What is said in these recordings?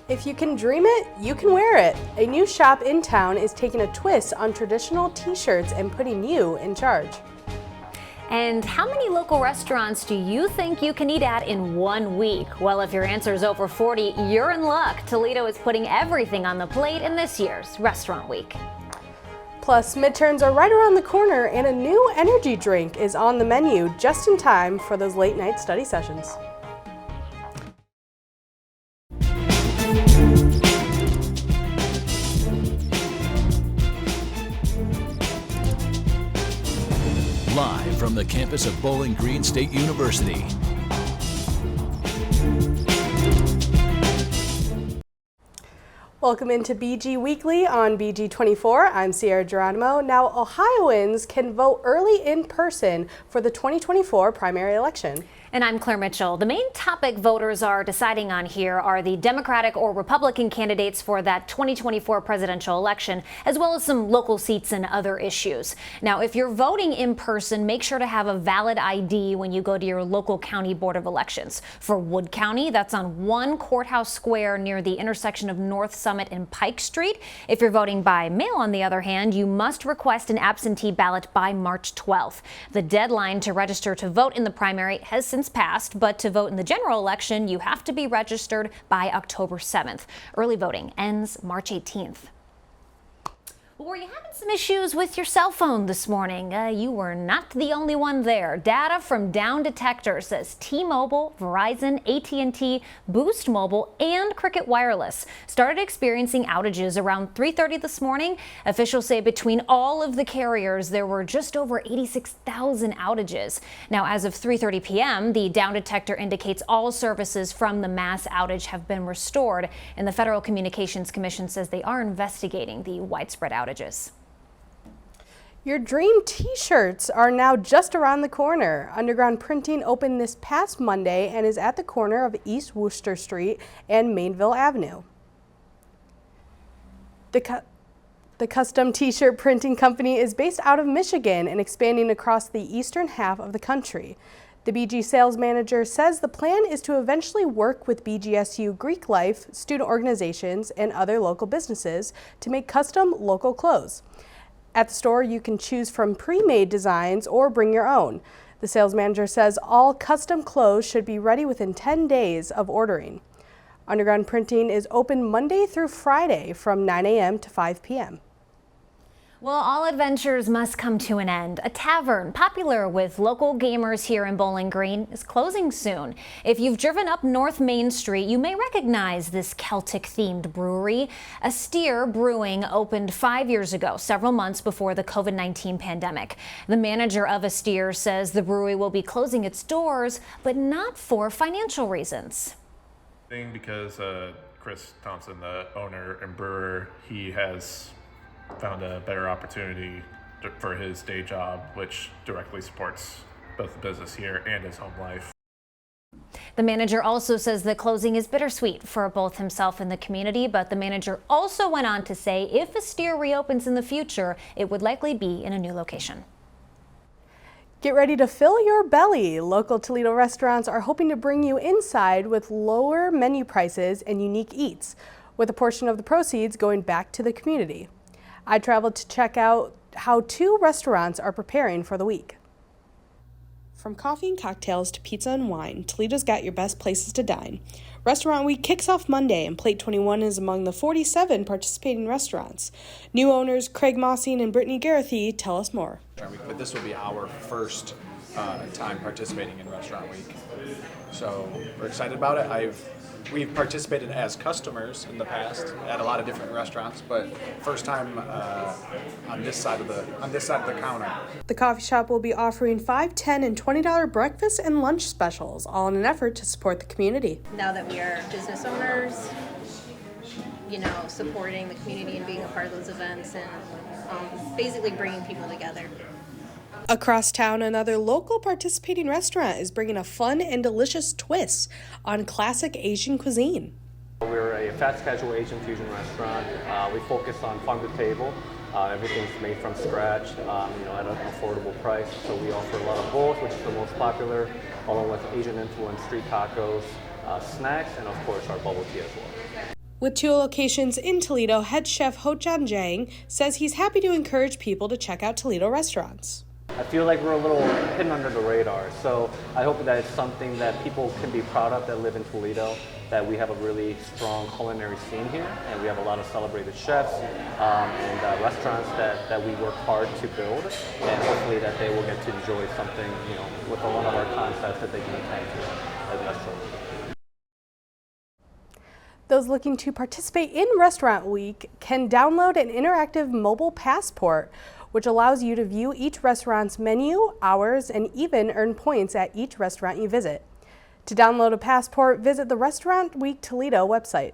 If you can dream it, you can wear it. A new shop in town is taking a twist on traditional t-shirts and putting you in charge. And how many local restaurants do you think you can eat at in 1 week? Well, if your answer is over 40, you're in luck. Toledo is putting everything on the plate in this year's Restaurant Week. Plus, midterms are right around the corner and a new energy drink is on the menu just in time for those late night study sessions. Live from the campus of Bowling Green State University. Welcome into BG Weekly on BG24. I'm Sierra Geronimo. Now, Ohioans can vote early in person for the 2024 primary election. And I'm Claire Mitchell. The main topic voters are deciding on here are the Democratic or Republican candidates for that 2024 presidential election, as well as some local seats and other issues. Now, if you're voting in person, make sure to have a valid ID when you go to your local county board of elections. For Wood County, that's on One Courthouse Square near the intersection of North Summit and Pike Street. If you're voting by mail, on the other hand, you must request an absentee ballot by March 12th. The deadline to register to vote in the primary has since passed, but to vote in the general election, you have to be registered by October 7th. Early voting ends March 18th. Well, were you having some issues with your cell phone this morning? You were not the only one there. Data from Down Detector says T-Mobile, Verizon, AT&T, Boost Mobile, and Cricket Wireless started experiencing outages around 3:30 this morning. Officials say between all of the carriers, there were just over 86,000 outages. Now, as of 3:30 p.m., the Down Detector indicates all services from the mass outage have been restored, and the Federal Communications Commission says they are investigating the widespread outages. Your dream t-shirts are now just around the corner. Underground Printing opened this past Monday and is at the corner of East Wooster Street and Mainville Avenue. The custom t-shirt printing company is based out of Michigan and expanding across the eastern half of the country. The BG sales manager says the plan is to eventually work with BGSU Greek Life, student organizations, and other local businesses to make custom local clothes. At the store, you can choose from pre-made designs or bring your own. The sales manager says all custom clothes should be ready within 10 days of ordering. Underground Printing is open Monday through Friday from 9 a.m. to 5 p.m. Well, all adventures must come to an end. A tavern popular with local gamers here in Bowling Green is closing soon. If you've driven up North Main Street, you may recognize this Celtic-themed brewery. Astir Brewing opened 5 years ago, several months before the COVID-19 pandemic. The manager of Astir says the brewery will be closing its doors, but not for financial reasons. Because Chris Thompson, the owner and brewer, he has found a better opportunity for his day job, which directly supports both the business here and his home life. The manager also says the closing is bittersweet for both himself and the community, but the manager also went on to say if Astir reopens in the future, it would likely be in a new location. Get ready to fill your belly. Local Toledo restaurants are hoping to bring you inside with lower menu prices and unique eats, with a portion of the proceeds going back to the community. I traveled to check out how 2 restaurants are preparing for the week. From coffee and cocktails to pizza and wine, Toledo's got your best places to dine. Restaurant Week kicks off Monday, and Plate 21 is among the 47 participating restaurants. New owners Craig Mossing and Brittany Garathy tell us more. But this will be our first time participating in Restaurant Week, so we're excited about it. We've participated as customers in the past at a lot of different restaurants, but first time on this side of the counter. The coffee shop will be offering $5, $10, and $20 breakfast and lunch specials, all in an effort to support the community. Now that we are business owners, supporting the community and being a part of those events and basically bringing people together. Across town, another local participating restaurant is bringing a fun and delicious twist on classic Asian cuisine. We're a fast casual Asian fusion restaurant. We focus on farm to table. Everything's made from scratch, at an affordable price. So we offer a lot of bowls, which is the most popular, along with Asian influenced street tacos, snacks, and of course our bubble tea as well. With 2 locations in Toledo, head chef Ho-Chan Jang says he's happy to encourage people to check out Toledo restaurants. I feel like we're a little hidden under the radar, so I hope that it's something that people can be proud of that live in Toledo, that we have a really strong culinary scene here, and we have a lot of celebrated chefs and restaurants that we work hard to build, and hopefully that they will get to enjoy something, with one of our concepts that they can attend to as restaurants. Those looking to participate in Restaurant Week can download an interactive mobile passport, which allows you to view each restaurant's menu, hours, and even earn points at each restaurant you visit. To download a passport, visit the Restaurant Week Toledo website.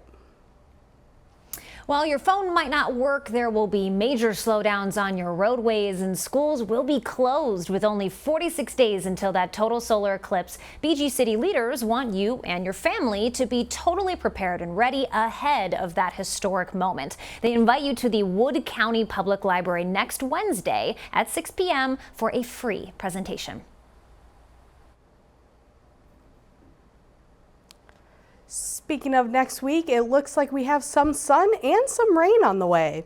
While your phone might not work, there will be major slowdowns on your roadways, and schools will be closed with only 46 days until that total solar eclipse. BG City leaders want you and your family to be totally prepared and ready ahead of that historic moment. They invite you to the Wood County Public Library next Wednesday at 6 p.m. for a free presentation. Speaking of next week, it looks like we have some sun and some rain on the way.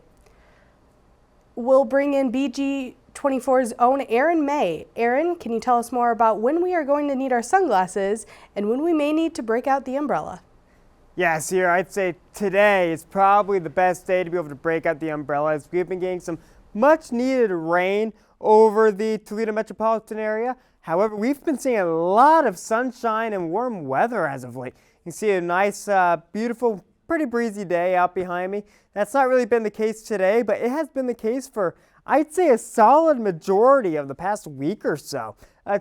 We'll bring in BG24's own Erin May. Erin, can you tell us more about when we are going to need our sunglasses and when we may need to break out the umbrella? Yeah, Sierra, I'd say today is probably the best day to be able to break out the umbrella, as we've been getting some much needed rain over the Toledo metropolitan area. However, we've been seeing a lot of sunshine and warm weather as of late. You can see a nice, beautiful, pretty breezy day out behind me. That's not really been the case today, but it has been the case for, I'd say, a solid majority of the past week or so.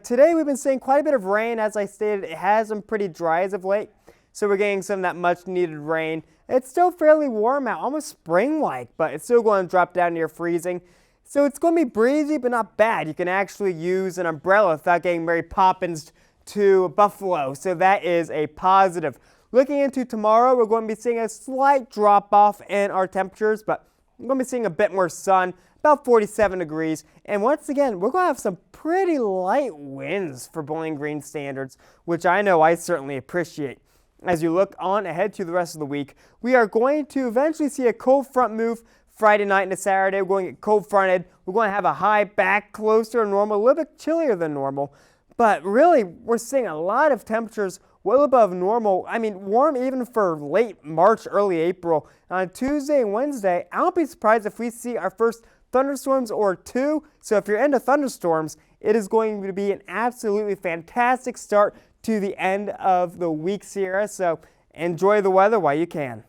Today we've been seeing quite a bit of rain. As I stated, it has been pretty dry as of late, so we're getting some of that much needed rain. It's still fairly warm out, almost spring-like, but it's still going to drop down near freezing. So it's going to be breezy, but not bad. You can actually use an umbrella without getting Mary Poppins to Buffalo, so that is a positive. Looking into tomorrow, we're going to be seeing a slight drop off in our temperatures, but we're going to be seeing a bit more sun, about 47 degrees. And once again, we're going to have some pretty light winds for Bowling Green standards, which I know I certainly appreciate. As you look on ahead to the rest of the week, we are going to eventually see a cold front move Friday night into Saturday. We're going to get cold fronted. We're going to have a high back closer to normal, a little bit chillier than normal. But really, we're seeing a lot of temperatures well above normal. I mean, warm even for late March, early April. On Tuesday and Wednesday, I won't be surprised if we see our first thunderstorms or 2. So if you're into thunderstorms, it is going to be an absolutely fantastic start to the end of the week, Sierra. So enjoy the weather while you can.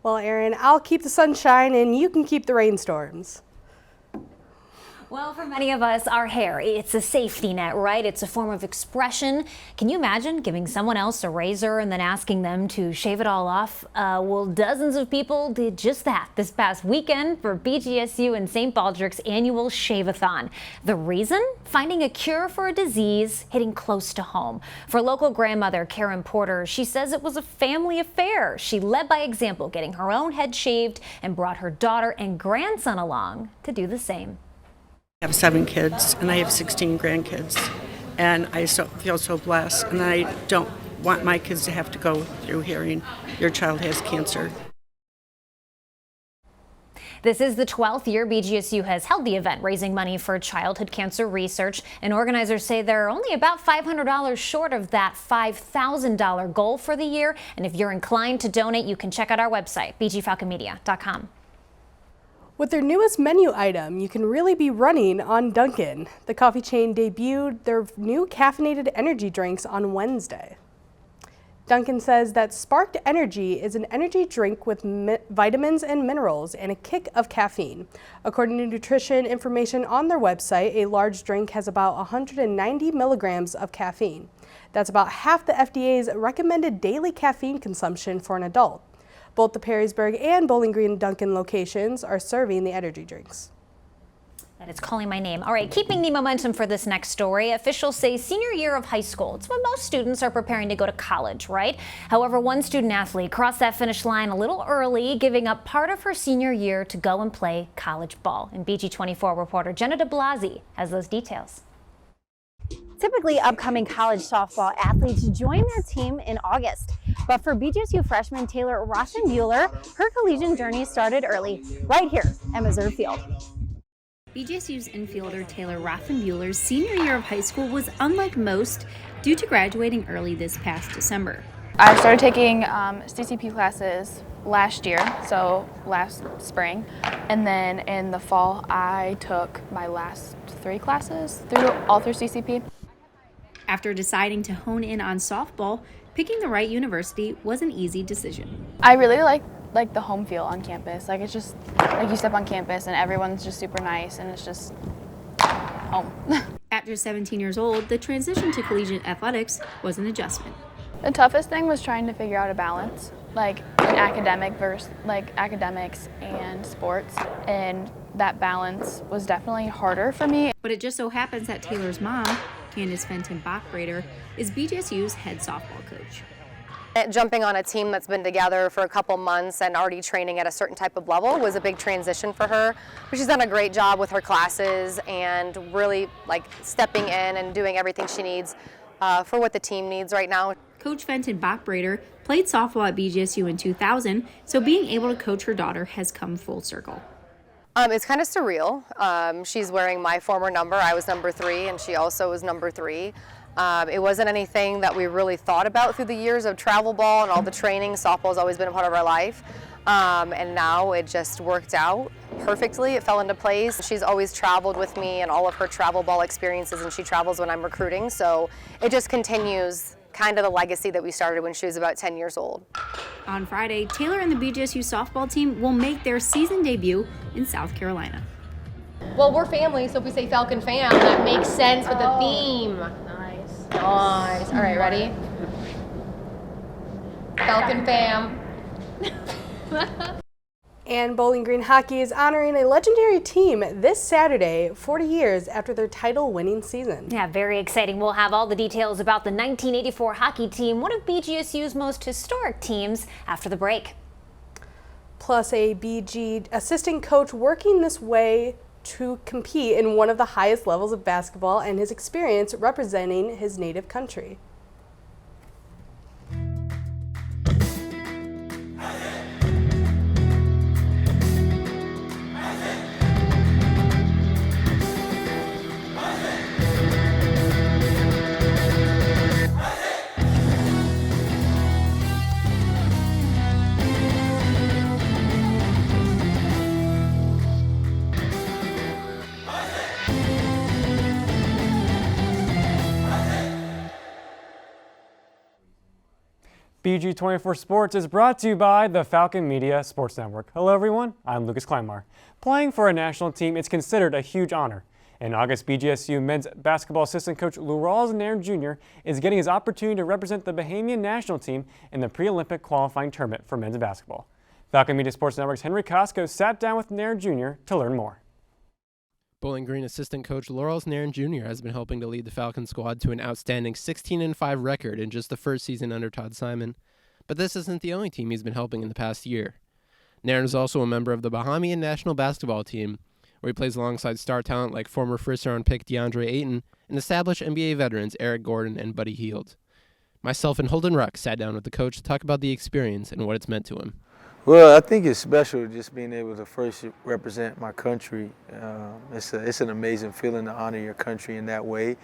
Well, Erin, I'll keep the sunshine and you can keep the rainstorms. Well, for many of us, our hair, it's a safety net, right? It's a form of expression. Can you imagine giving someone else a razor and then asking them to shave it all off? Well, dozens of people did just that this past weekend for BGSU and St. Baldricks' annual Shave-a-thon. The reason? Finding a cure for a disease hitting close to home. For local grandmother Karen Porter, she says it was a family affair. She led by example, getting her own head shaved and brought her daughter and grandson along to do the same. I have 7 kids and I have 16 grandkids, and I feel so blessed, and I don't want my kids to have to go through hearing your child has cancer. This is the 12th year BGSU has held the event, raising money for childhood cancer research, and organizers say they're only about $500 short of that $5,000 goal for the year. And if you're inclined to donate, you can check out our website, bgfalconmedia.com. With their newest menu item, you can really be running on Duncan. The coffee chain debuted their new caffeinated energy drinks on Wednesday. Duncan says that Sparked Energy is an energy drink with vitamins and minerals and a kick of caffeine. According to nutrition information on their website, a large drink has about 190 milligrams of caffeine. That's about half the FDA's recommended daily caffeine consumption for an adult. Both the Perrysburg and Bowling Green Duncan locations are serving the energy drinks. That is calling my name. All right, keeping the momentum for this next story, officials say senior year of high school. It's when most students are preparing to go to college, right? However, one student athlete crossed that finish line a little early, giving up part of her senior year to go and play college ball. And BG24 reporter Jenna de Blasi has those details. Typically, upcoming college softball athletes join their team in August. But for BGSU freshman Taylor Rothenbuehler, her collegiate journey started early, right here at Missouri Field. BGSU's infielder Taylor Rothenbuehler's senior year of high school was unlike most due to graduating early this past December. I started taking CCP classes last year, so last spring, and then in the fall I took my last 3 classes all through CCP. After deciding to hone in on softball, picking the right university was an easy decision. I really like the home feel on campus. Like, it's just like you step on campus and everyone's just super nice and it's just home. After 17 years old, the transition to collegiate athletics was an adjustment. The toughest thing was trying to figure out a balance, like an academic versus academics and sports, and that balance was definitely harder for me. But it just so happens that Taylor's mom, Candace Fenton-Bachbrader, is BGSU's head softball coach. Jumping on a team that's been together for a couple months and already training at a certain type of level was a big transition for her. But she's done a great job with her classes and really stepping in and doing everything she needs for what the team needs right now. Coach Fenton-Bachbrader played softball at BGSU in 2000, so being able to coach her daughter has come full circle. It's kind of surreal. She's wearing my former number. I was number 3 and she also was number 3. It wasn't anything that we really thought about through the years of travel ball and all the training. Softball's always been a part of our life. And now it just worked out perfectly. It fell into place. She's always traveled with me and all of her travel ball experiences, and she travels when I'm recruiting. So it just continues kind of the legacy that we started when she was about 10 years old. On Friday, Taylor and the BGSU softball team will make their season debut in South Carolina. Well, we're family, so if we say Falcon Fam, that makes sense with the theme. Nice. Nice. All right, ready? Falcon Fam. And Bowling Green Hockey is honoring a legendary team this Saturday, 40 years after their title-winning season. Yeah, very exciting. We'll have all the details about the 1984 hockey team, one of BGSU's most historic teams, after the break. Plus a BG assistant coach working this way to compete in one of the highest levels of basketball and his experience representing his native country. BG24 Sports is brought to you by the Falcon Media Sports Network. Hello everyone, I'm Lucas Kleinmar. Playing for a national team is considered a huge honor. In August, BGSU men's basketball assistant coach Laurel Nairn Jr. is getting his opportunity to represent the Bahamian national team in the pre-Olympic qualifying tournament for men's basketball. Falcon Media Sports Network's Henry Costco sat down with Nairn Jr. to learn more. Bowling Green assistant coach Laurel Nairn Jr. has been helping to lead the Falcon squad to an outstanding 16-5 record in just the first season under Todd Simon. But this isn't the only team he's been helping in the past year. Nairn is also a member of the Bahamian national basketball team, where he plays alongside star talent like former first-round pick DeAndre Ayton and established NBA veterans Eric Gordon and Buddy Hield. Myself and Holden Ruck sat down with the coach to talk about the experience and what it's meant to him. Well, I think it's special just being able to first represent my country. It's an amazing feeling to honor your country in that way.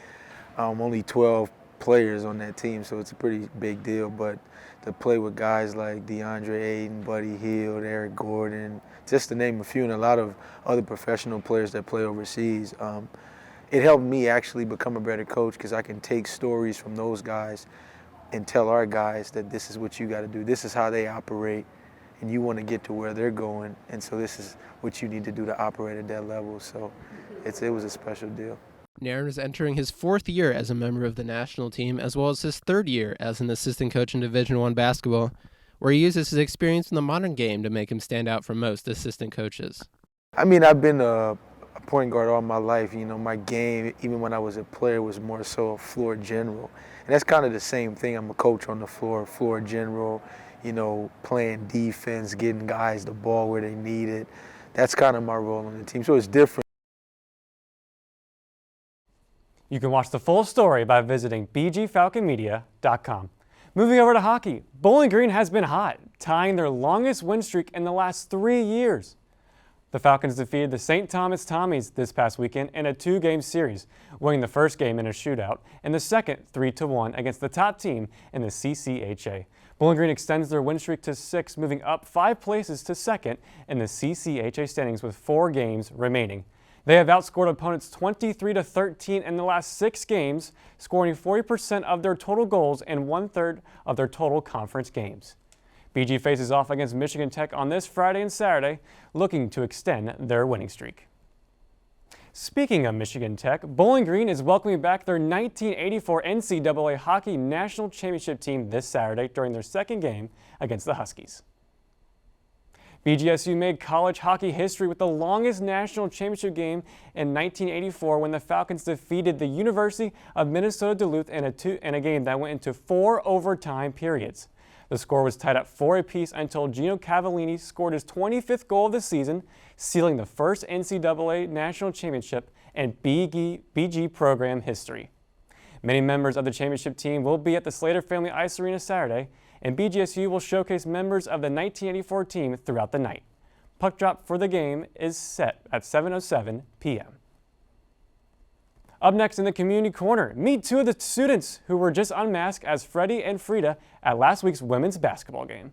Only 12 players on that team, so it's a pretty big deal. But to play with guys like DeAndre Ayton, Buddy Hield, Eric Gordon, just to name a few, and a lot of other professional players that play overseas, it helped me actually become a better coach because I can take stories from those guys and tell our guys that this is what you got to do. This is how they operate. And you want to get to where they're going, and so this is what you need to do to operate at that level. So it was a special deal. Nairn is entering his 4th year as a member of the national team, as well as his 3rd year as an assistant coach in Division I basketball, where he uses his experience in the modern game to make him stand out from most assistant coaches. I mean, I've been a point guard all my life. You know, my game, even when I was a player, was more so a floor general. And that's kind of the same thing. I'm a coach on the floor general. You know, playing defense, getting guys the ball where they need it. That's kind of my role on the team. So it's different. You can watch the full story by visiting bgfalconmedia.com. Moving over to hockey, Bowling Green has been hot, tying their longest win streak in the last 3 years. The Falcons defeated the St. Thomas Tommies this past weekend in a 2-game series, winning the first game in a shootout and the second 3-1 against the top team in the CCHA. Bowling Green extends their win streak to 6, moving up 5 places to second in the CCHA standings with 4 games remaining. They have outscored opponents 23-13 in the last 6 games, scoring 40% of their total goals and 1/3 of their total conference games. BG faces off against Michigan Tech on this Friday and Saturday, looking to extend their winning streak. Speaking of Michigan Tech, Bowling Green is welcoming back their 1984 NCAA Hockey National Championship team this Saturday during their second game against the Huskies. BGSU made college hockey history with the longest national championship game in 1984 when the Falcons defeated the University of Minnesota Duluth in a game that went into 4 overtime periods. The score was tied at 4 apiece until Gino Cavallini scored his 25th goal of the season, sealing the first NCAA national championship in BG program history. Many members of the championship team will be at the Slater Family Ice Arena Saturday, and BGSU will showcase members of the 1984 team throughout the night. Puck drop for the game is set at 7:07 p.m. Up next in the Community Corner, meet 2 of the students who were just unmasked as Freddie and Frida at last week's women's basketball game.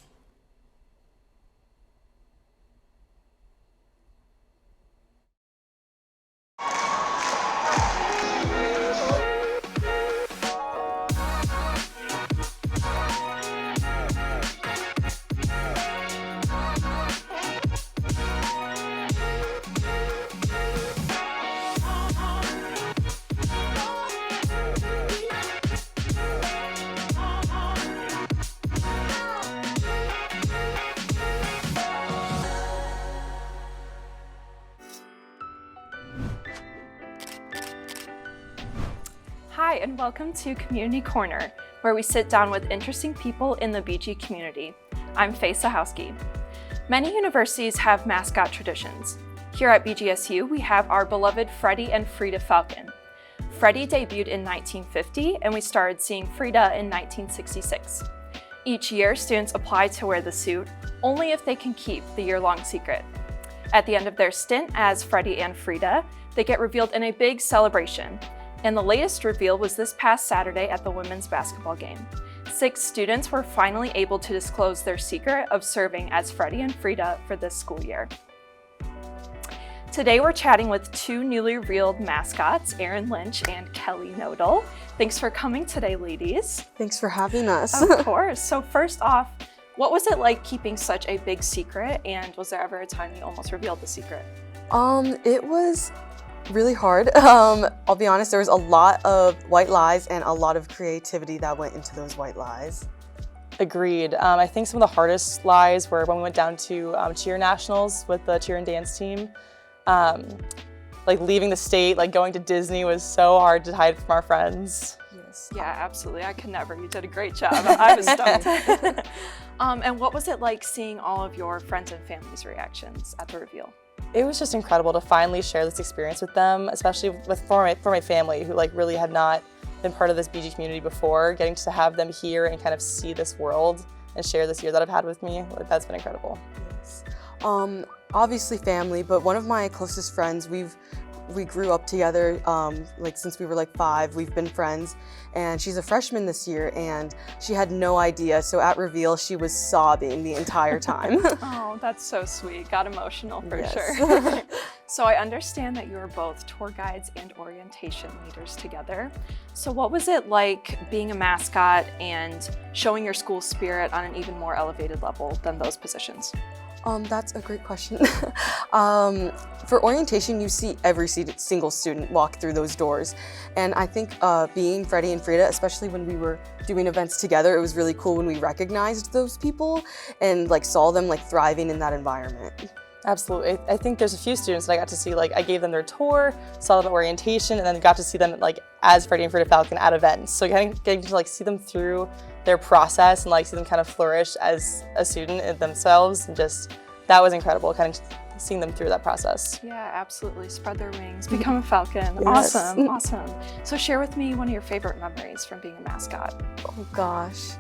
Hi, and welcome to Community Corner, where we sit down with interesting people in the BG community. I'm Faye Sahowski. Many universities have mascot traditions. Here at BGSU, we have our beloved Freddie and Frida Falcon. Freddie debuted in 1950, and we started seeing Frida in 1966. Each year, students apply to wear the suit, only if they can keep the year-long secret. At the end of their stint as Freddie and Frida, they get revealed in a big celebration. And the latest reveal was this past Saturday at the women's basketball game. 6 students were finally able to disclose their secret of serving as Freddie and Frida for this school year. Today we're chatting with 2 newly revealed mascots, Erin Lynch and Kelly Nodal. Thanks for coming today, ladies. Thanks for having us. Of course. So first off, what was it like keeping such a big secret, and was there ever a time you almost revealed the secret? It was really hard. I'll be honest, there was a lot of white lies and a lot of creativity that went into those white lies. Agreed. I think some of the hardest lies were when we went down to cheer nationals with the cheer and dance team. Like leaving the state, like going to Disney was so hard to hide from our friends. Yes. Yeah, absolutely. I could never. You did a great job. I was stumped. And what was it like seeing all of your friends and family's reactions at the reveal? It was just incredible to finally share this experience with them, especially for my family, who like really had not been part of this BG community before. Getting to have them here and kind of see this world and share this year that I've had with me, that's been incredible. Yes. Obviously family, but one of my closest friends, we grew up together like since we were like 5. We've been friends, and she's a freshman this year, and she had no idea. So at reveal, she was sobbing the entire time. Oh, that's so sweet. Got emotional for Yes. sure. So I understand that you were both tour guides and orientation leaders together. So what was it like being a mascot and showing your school spirit on an even more elevated level than those positions? That's a great question. For orientation, you see every single student walk through those doors. And I think being Freddie and Frida, especially when we were doing events together, it was really cool when we recognized those people and like saw them like thriving in that environment. Absolutely. I think there's a few students that I got to see, like I gave them their tour, saw them at orientation, and then got to see them like as Freddie and Frida Falcon at events. So getting to like see them through their process and like see them kind of flourish as a student themselves, and just that was incredible. Kind of seeing them through that process. Yeah, absolutely. Spread their wings, become a Falcon. Yes. Awesome, awesome. So share with me one of your favorite memories from being a mascot. Oh gosh.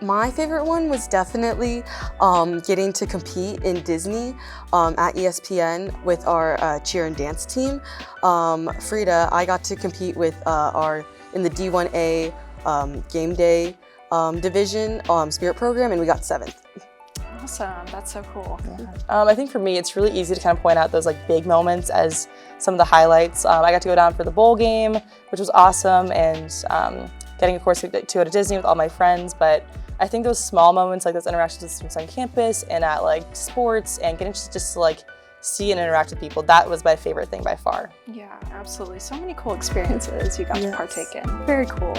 My favorite one was definitely getting to compete in Disney at ESPN with our cheer and dance team. Frida, I got to compete with in the D1A game day division spirit program, and we got 7th. Awesome, that's so cool. I think for me, it's really easy to kind of point out those like big moments as some of the highlights. I got to go down for the bowl game, which was awesome, and getting, of course, to go to Disney with all my friends. But I think those small moments, like those interactions with students on campus and at like sports, and getting to just like see and interact with people, that was my favorite thing by far. Yeah, absolutely. So many cool experiences you got to partake in. Very cool.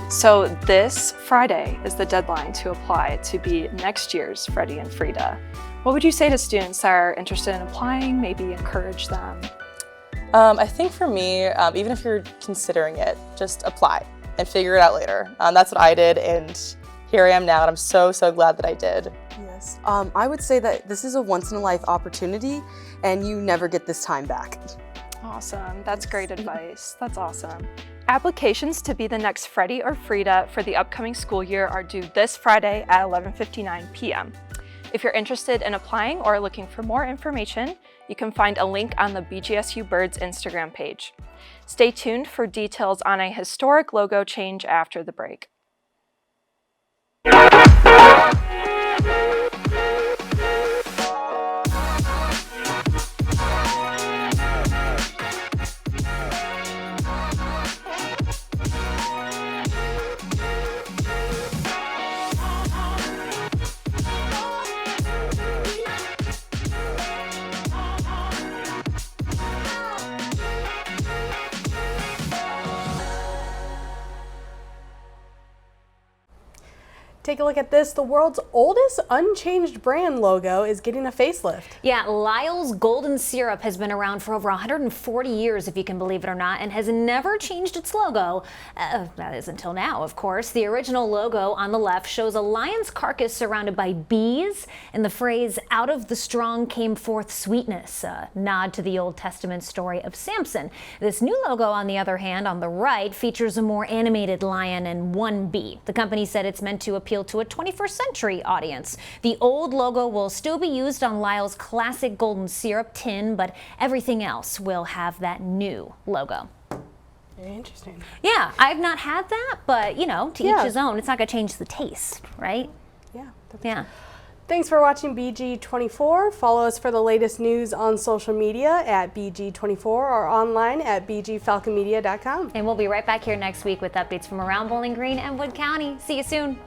So this Friday is the deadline to apply to be next year's Freddie and Frida. What would you say to students that are interested in applying, maybe encourage them? I think for me, even if you're considering it, just apply and figure it out later. That's what I did, and here I am now, and I'm so, so glad that I did. Yes. I would say that this is a once-in-a-life opportunity, and you never get this time back. Awesome. That's great advice. That's awesome. Applications to be the next Freddie or Frida for the upcoming school year are due this Friday at 11:59 p.m. If you're interested in applying or looking for more information, you can find a link on the BGSU Birds Instagram page. Stay tuned for details on a historic logo change after the break. Take a look at this. The world's oldest unchanged brand logo is getting a facelift. Yeah, Lyle's Golden Syrup has been around for over 140 years, if you can believe it or not, and has never changed its logo. That is until now, of course. The original logo on the left shows a lion's carcass surrounded by bees, and the phrase, "out of the strong came forth sweetness," a nod to the Old Testament story of Samson. This new logo, on the other hand, on the right, features a more animated lion and one bee. The company said it's meant to appeal to a 21st century audience. The old logo will still be used on Lyle's classic Golden Syrup tin, but everything else will have that new logo. Very interesting. Yeah, I've not had that, but you know, to each his own. It's not going to change the taste, right? Yeah. Yeah. Thanks for watching BG24. Follow us for the latest news on social media at BG24 or online at bgfalconmedia.com. And we'll be right back here next week with updates from around Bowling Green and Wood County. See you soon.